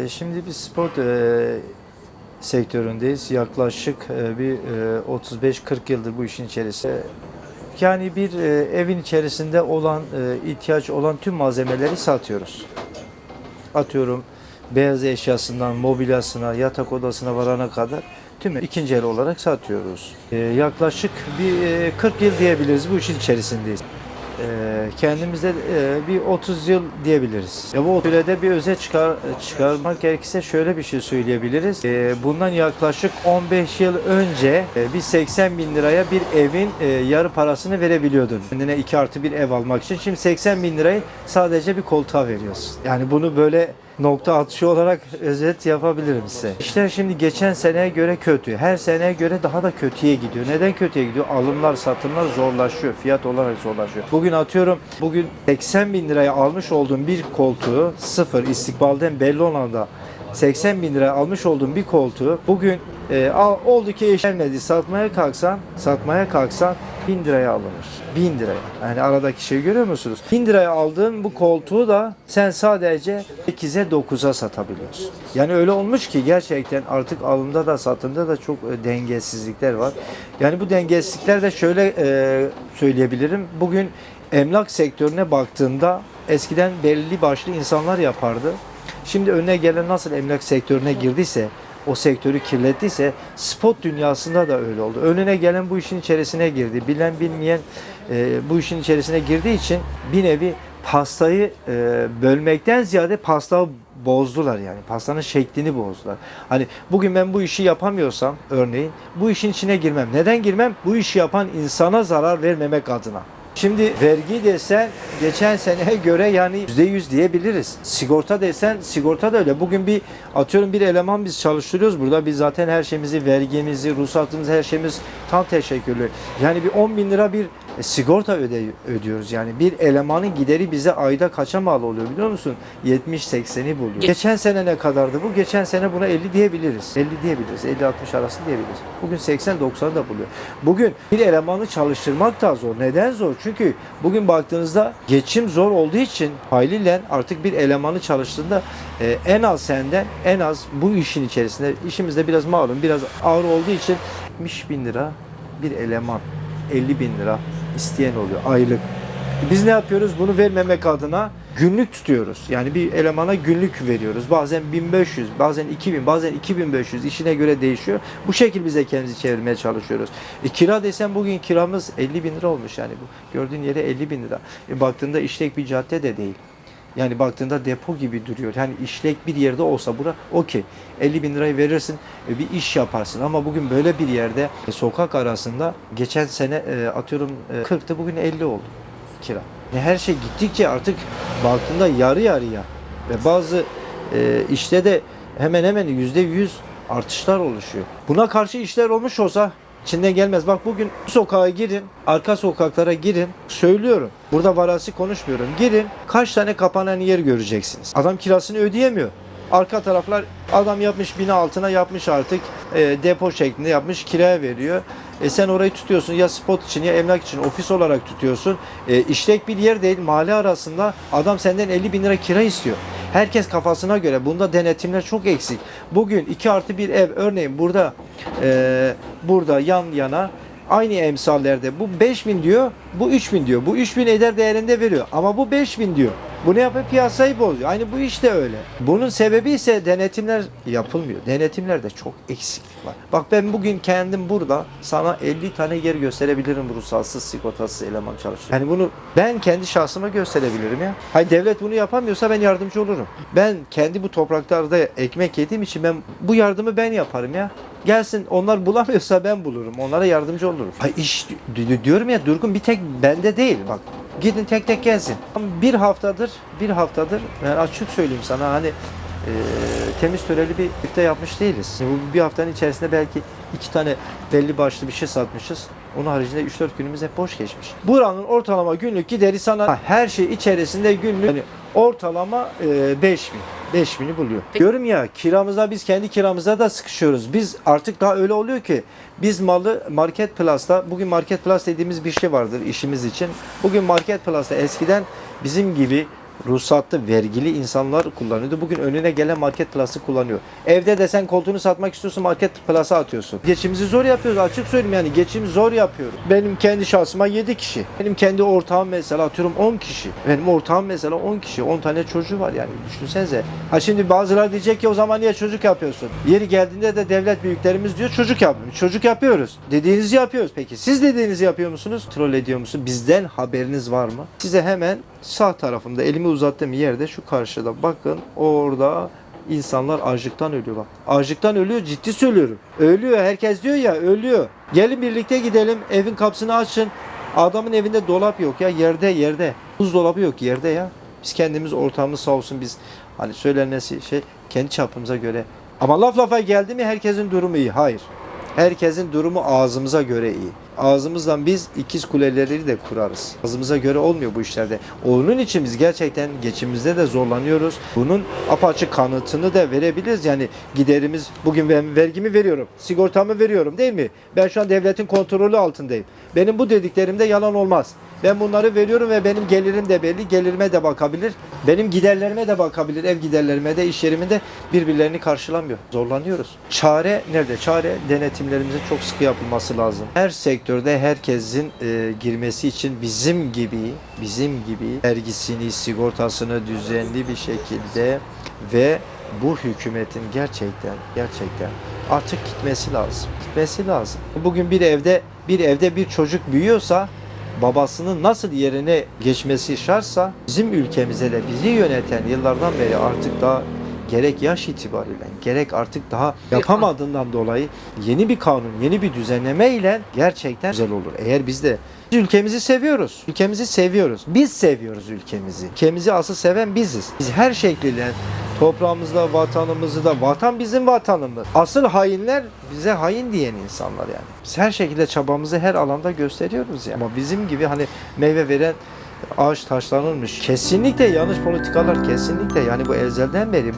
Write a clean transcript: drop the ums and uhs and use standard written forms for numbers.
Şimdi biz spor sektöründeyiz. Yaklaşık bir 35-40 yıldır bu işin içerisinde. Yani bir evin içerisinde olan, ihtiyaç olan tüm malzemeleri satıyoruz. Atıyorum beyaz eşyasından, mobilyasına, yatak odasına varana kadar tüm ikinci el olarak satıyoruz. Yaklaşık bir 40 yıl diyebiliriz bu işin içerisindeyiz. Kendimizde bir 30 yıl diyebiliriz. Bu sürede bir özet çıkarmak gerekirse şöyle bir şey söyleyebiliriz. Bundan yaklaşık 15 yıl önce bir 80 bin liraya bir evin yarı parasını verebiliyordun. Kendine 2+1 ev almak için. Şimdi 80 bin lirayı sadece bir koltuğa veriyorsun. Yani bunu böyle nokta atışı olarak özet yapabilirim size. İşte şimdi geçen seneye göre kötü. Her seneye göre daha da kötüye gidiyor. Neden kötüye gidiyor? Alımlar, satımlar zorlaşıyor. Fiyat olarak zorlaşıyor. Bugün 80 bin liraya almış olduğum bir koltuğu sıfır istikbalden belli olan da 80 bin liraya almış olduğum bir koltuğu bugün oldu ki eşlenmedi. Satmaya kalksan 1000 liraya alınır. 1000 liraya. Yani aradaki şeyi görüyor musunuz? 1000 liraya aldığın bu koltuğu da sen sadece 8'e 9'a satabiliyorsun. Yani öyle olmuş ki gerçekten artık alımda da satımda da çok dengesizlikler var. Yani bu dengesizlikler de şöyle söyleyebilirim. Bugün emlak sektörüne baktığında eskiden belli başlı insanlar yapardı. Şimdi önüne gelen nasıl emlak sektörüne girdiyse, o sektörü kirlettiyse spot dünyasında da öyle oldu. Önüne gelen bu işin içerisine girdi. Bilen bilmeyen bu işin içerisine girdiği için bir nevi pastayı bölmekten ziyade pastayı bozdular yani. Pastanın şeklini bozdular. Hani bugün ben bu işi yapamıyorsam örneğin bu işin içine girmem. Neden girmem? Bu işi yapan insana zarar vermemek adına. Şimdi vergi desen geçen seneye göre yani %100 diyebiliriz. Sigorta desen sigorta da öyle. Bugün bir eleman biz çalıştırıyoruz burada. Biz zaten her şeyimizi, vergimizi, ruhsatımızı, her şeyimiz tam teşekkürlü. Yani bir 10 bin lira bir sigorta ödüyoruz. Yani bir elemanın gideri bize ayda kaça mal oluyor biliyor musun? 70-80'i buluyor. Geçen sene ne kadardı bu? Geçen sene buna 50 diyebiliriz. 50 diyebiliriz. 50-60 arası diyebiliriz. Bugün 80-90'ı da buluyor. Bugün bir elemanı çalıştırmak da zor. Neden zor? Çünkü bugün baktığınızda geçim zor olduğu için haliyle artık bir elemanı çalıştığında en az bu işin içerisinde işimizde biraz malum biraz ağır olduğu için 70 bin lira bir eleman 50 bin lira isteyen oluyor aylık. Biz ne yapıyoruz? Bunu vermemek adına günlük tutuyoruz. Yani bir elemana günlük veriyoruz. Bazen 1500, bazen 2000, bazen 2500 işine göre değişiyor. Bu şekilde bize kendimizi çevirmeye çalışıyoruz. Kira desem bugün kiramız 50 bin lira olmuş yani bu. Gördüğün yere 50 bin lira. Baktığında işlek bir cadde de değil. Yani baktığında depo gibi duruyor. Yani işlek bir yerde olsa bura okey. 50 bin lirayı verirsin bir iş yaparsın. Ama bugün böyle bir yerde sokak arasında geçen sene atıyorum 40'tı bugün 50 oldu kira. Her şey gittikçe artık baktığında yarı yarıya ve bazı işte de hemen hemen %100 artışlar oluşuyor. Buna karşı işler olmuş olsa İçinden gelmez. Bak bugün sokağa girin, arka sokaklara girin. Söylüyorum. Burada varası konuşmuyorum. Girin. Kaç tane kapanan yer göreceksiniz. Adam kirasını ödeyemiyor. Arka taraflar adam yapmış bina altına yapmış artık depo şeklinde yapmış kiraya veriyor. Sen orayı tutuyorsun ya spot için ya emlak için ofis olarak tutuyorsun. İşlek bir yer değil mahalle arasında adam senden 50 bin lira kira istiyor. Herkes kafasına göre. Bunda denetimler çok eksik. Bugün 2+1 ev örneğin burada yan yana aynı emsallerde bu 5000 diyor, bu 3000 diyor. Bu 3000 eder değerinde veriyor. Ama bu 5000 diyor. Bu ne yapıyor? Piyasayı bozuyor. Aynı bu iş de öyle. Bunun sebebi ise denetimler yapılmıyor. Denetimlerde çok eksiklik var. Bak ben bugün kendim burada sana 50 tane yer gösterebilirim ruhsatsız, sigortasız eleman çalışıyor. Yani bunu ben kendi şahsıma gösterebilirim ya. Hayır devlet bunu yapamıyorsa ben yardımcı olurum. Ben kendi bu topraklarda ekmek yediğim için bu yardımı ben yaparım ya. Gelsin onlar bulamıyorsa ben bulurum. Onlara yardımcı olurum. Ay iş diyorum ya Durgun bir tek bende değil bak. Gidin tek tek gelsin. Bir haftadır yani açık söyleyeyim sana hani temiz töreli bir ifte yapmış değiliz. Bu bir haftanın içerisinde belki 2 tane belli başlı bir şey satmışız. Onun haricinde 3-4 günümüz hep boş geçmiş. Buranın ortalama günlük gideri sana her şey içerisinde günlük yani ortalama 5000'i buluyor. Diyorum ya biz kendi kiramıza da sıkışıyoruz. Biz artık daha öyle oluyor ki biz malı Market Plus'ta bugün Market Plus dediğimiz bir şey vardır işimiz için. Bugün Market Plus'ta eskiden bizim gibi ruhsatlı, vergili insanlar kullanıyordu. Bugün önüne gelen Market Plus'ı kullanıyor. Evde de sen koltuğunu satmak istiyorsun, Market Plus'a atıyorsun. Geçimimizi zor yapıyoruz, açık söyleyeyim yani geçim zor yapıyorum. Benim kendi şahsıma 7 kişi. Benim kendi ortağım mesela atıyorum 10 kişi. Benim ortağım mesela 10 kişi. 10 tane çocuğu var yani düşünsenize. Ha şimdi bazıları diyecek ki o zaman niye çocuk yapıyorsun? Yeri geldiğinde de devlet büyüklerimiz diyor çocuk yapmıyor. Çocuk yapıyoruz. Dediğinizi yapıyoruz peki. Siz dediğinizi yapıyor musunuz? Troll ediyor musunuz? Bizden haberiniz var mı? Size hemen sağ tarafımda elimi uzattığım yerde şu karşıda bakın orada insanlar açlıktan ölüyor bak. Açlıktan ölüyor ciddi söylüyorum. Ölüyor herkes diyor ya ölüyor. Gelin birlikte gidelim evin kapısını açın. Adamın evinde dolap yok ya yerde. Buzdolabı yok yerde ya. Biz kendimiz ortağımız sağ olsun biz hani söylenmesi kendi çapımıza göre. Ama laf lafa geldi mi herkesin durumu iyi. Hayır. Herkesin durumu ağzımıza göre iyi. Ağzımızdan biz ikiz kuleleri de kurarız. Ağzımıza göre olmuyor bu işlerde. Onun için biz gerçekten geçimimizde de zorlanıyoruz. Bunun apaçık kanıtını da verebiliriz. Yani giderimiz bugün ben vergimi veriyorum. Sigortamı veriyorum değil mi? Ben şu an devletin kontrolü altındayım. Benim bu dediklerimde yalan olmaz. Ben bunları veriyorum ve benim gelirim de belli. Gelirime de bakabilir. Benim giderlerime de bakabilir. Ev giderlerime de, iş yerime de birbirlerini karşılamıyor. Zorlanıyoruz. Çare nerede? Çare denetimlerimizin çok sıkı yapılması lazım. Her sektörde herkesin girmesi için bizim gibi vergisini, sigortasını düzenli bir şekilde ve bu hükümetin gerçekten artık gitmesi lazım. Bugün bir evde bir çocuk büyüyorsa babasının nasıl yerine geçmesi şartsa bizim ülkemize de bizi yöneten yıllardan beri artık daha gerek yaş itibariyle gerek artık daha yapamadığından dolayı yeni bir kanun, yeni bir düzenleme ile gerçekten güzel olur. Eğer biz de ülkemizi seviyoruz. Biz seviyoruz ülkemizi. Ülkemizi asıl seven biziz. Biz her şekliyle toprağımızda, vatanımızda, vatan bizim vatanımız. Asıl hainler bize hain diyen insanlar yani. Biz her şekilde çabamızı her alanda gösteriyoruz yani. Ama bizim gibi hani meyve veren ağaç taşlanırmış. Kesinlikle yanlış politikalar kesinlikle yani bu ezelden beri bu